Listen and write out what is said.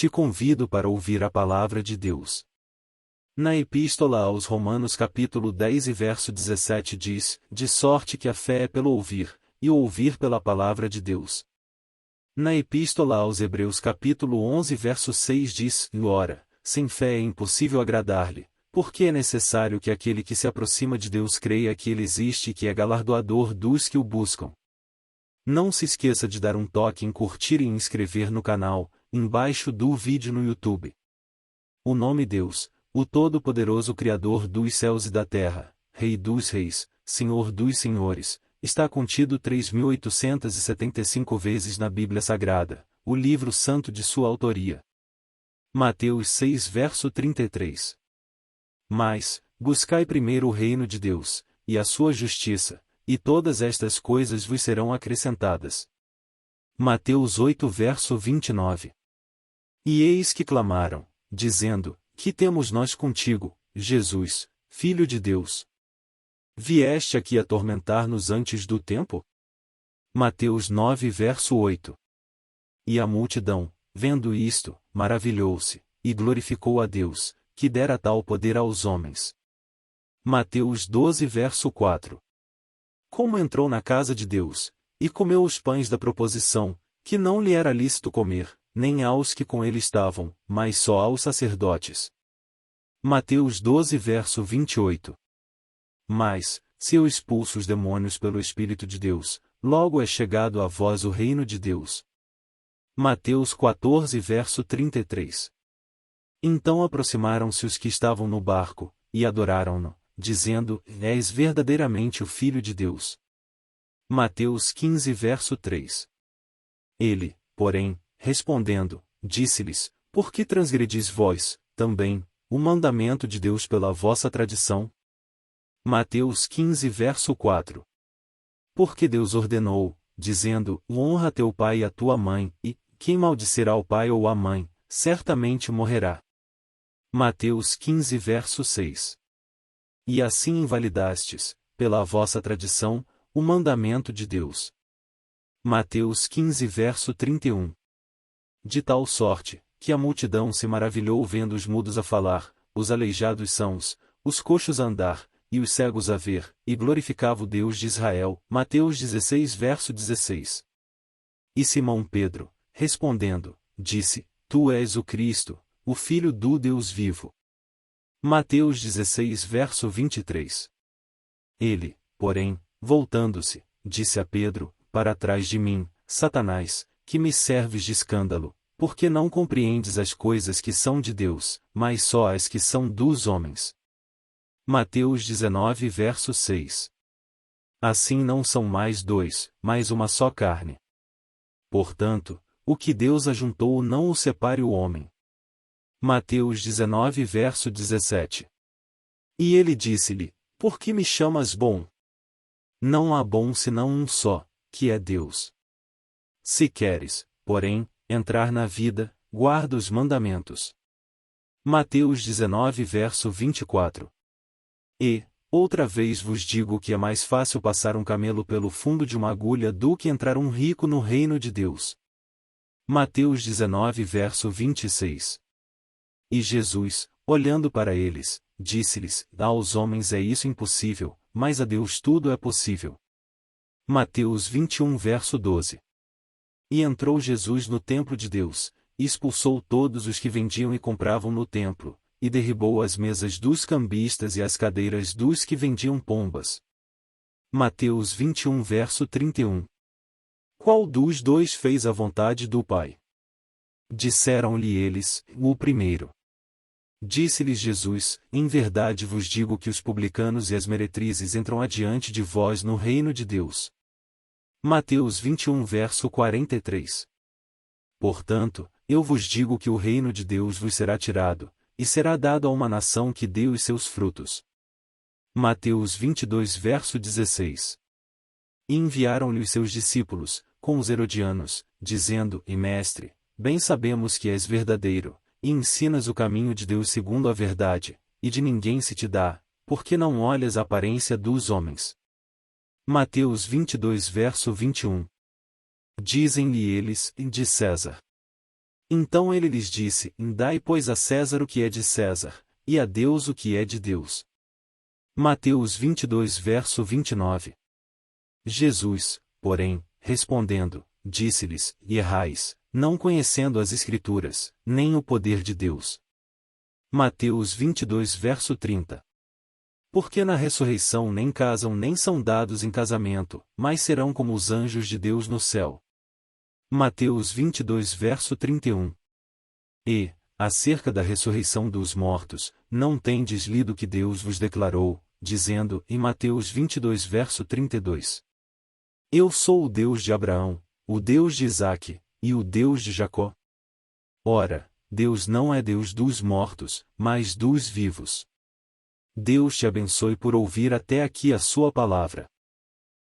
te convido para ouvir a palavra de Deus. Na Epístola aos Romanos capítulo 10 e verso 17 diz, de sorte que a fé é pelo ouvir, e o ouvir pela palavra de Deus. Na Epístola aos Hebreus capítulo 11 verso 6 diz, ora, sem fé é impossível agradar-lhe, porque é necessário que aquele que se aproxima de Deus creia que Ele existe e que é galardoador dos que o buscam. Não se esqueça de dar um toque em curtir e inscrever no canal, embaixo do vídeo no YouTube. O nome Deus, o Todo-Poderoso Criador dos céus e da terra, Rei dos reis, Senhor dos senhores, está contido 3.875 vezes na Bíblia Sagrada, o livro santo de sua autoria. Mateus 6 verso 33. Mas, buscai primeiro o reino de Deus, e a sua justiça, e todas estas coisas vos serão acrescentadas. Mateus 8 verso 29. E eis que clamaram, dizendo, que temos nós contigo, Jesus, Filho de Deus? Vieste aqui atormentar-nos antes do tempo? Mateus 9 verso 8. E a multidão, vendo isto, maravilhou-se, e glorificou a Deus, que dera tal poder aos homens. Mateus 12 verso 4. Como entrou na casa de Deus, e comeu os pães da proposição, que não lhe era lícito comer, nem aos que com ele estavam, mas só aos sacerdotes. Mateus 12 verso 28. Mas, se eu expulso os demônios pelo Espírito de Deus, logo é chegado a vós o reino de Deus. Mateus 14 verso 33. Então aproximaram-se os que estavam no barco, e adoraram-no, dizendo, és verdadeiramente o Filho de Deus. Mateus 15 verso 3. Ele, porém, respondendo, disse-lhes, por que transgredis vós, também, o mandamento de Deus pela vossa tradição? Mateus 15 verso 4. Porque Deus ordenou, dizendo, honra teu pai e a tua mãe, e, quem maldicerá o pai ou a mãe, certamente morrerá. Mateus 15 verso 6. E assim invalidastes, pela vossa tradição, o mandamento de Deus. Mateus 15 verso 31. De tal sorte, que a multidão se maravilhou vendo os mudos a falar, os aleijados sãos, os coxos a andar, e os cegos a ver, e glorificava o Deus de Israel. Mateus 16 verso 16. E Simão Pedro, respondendo, disse, tu és o Cristo, o Filho do Deus vivo. Mateus 16 verso 23. Ele, porém, voltando-se, disse a Pedro, para trás de mim, Satanás, que me serves de escândalo, porque não compreendes as coisas que são de Deus, mas só as que são dos homens. Mateus 19 verso 6. Assim não são mais dois, mas uma só carne. Portanto, o que Deus ajuntou não o separe o homem. Mateus 19 verso 17. E ele disse-lhe, por que me chamas bom? Não há bom senão um só, que é Deus. Se queres, porém, entrar na vida, guarda os mandamentos. Mateus 19 verso 24. E, outra vez vos digo que é mais fácil passar um camelo pelo fundo de uma agulha do que entrar um rico no reino de Deus. Mateus 19 verso 26. E Jesus, olhando para eles, disse-lhes, aos homens é isso impossível, mas a Deus tudo é possível. Mateus 21 verso 12. E entrou Jesus no templo de Deus, e expulsou todos os que vendiam e compravam no templo, e derribou as mesas dos cambistas e as cadeiras dos que vendiam pombas. Mateus 21 verso 31. Qual dos dois fez a vontade do Pai? Disseram-lhe eles, o primeiro. Disse-lhes Jesus, em verdade vos digo que os publicanos e as meretrizes entram adiante de vós no reino de Deus. Mateus 21 verso 43. Portanto, eu vos digo que o reino de Deus vos será tirado, e será dado a uma nação que dê os seus frutos. Mateus 22 verso 16. E enviaram-lhe os seus discípulos, com os herodianos, dizendo, e mestre, bem sabemos que és verdadeiro, e ensinas o caminho de Deus segundo a verdade, e de ninguém se te dá, porque não olhas a aparência dos homens. Mateus 22 verso 21. Dizem-lhe eles, de César. Então ele lhes disse: Dai, pois, a César o que é de César, e a Deus o que é de Deus. Mateus 22 verso 29. Jesus, porém, respondendo, disse-lhes: Errais, não conhecendo as Escrituras, nem o poder de Deus. Mateus 22 verso 30. Porque na ressurreição nem casam nem são dados em casamento, mas serão como os anjos de Deus no céu. Mateus 22 verso 31. E, acerca da ressurreição dos mortos, não tendes lido que Deus vos declarou, dizendo, em Mateus 22 verso 32. Eu sou o Deus de Abraão, o Deus de Isaque, e o Deus de Jacó. Ora, Deus não é Deus dos mortos, mas dos vivos. Deus te abençoe por ouvir até aqui a sua palavra.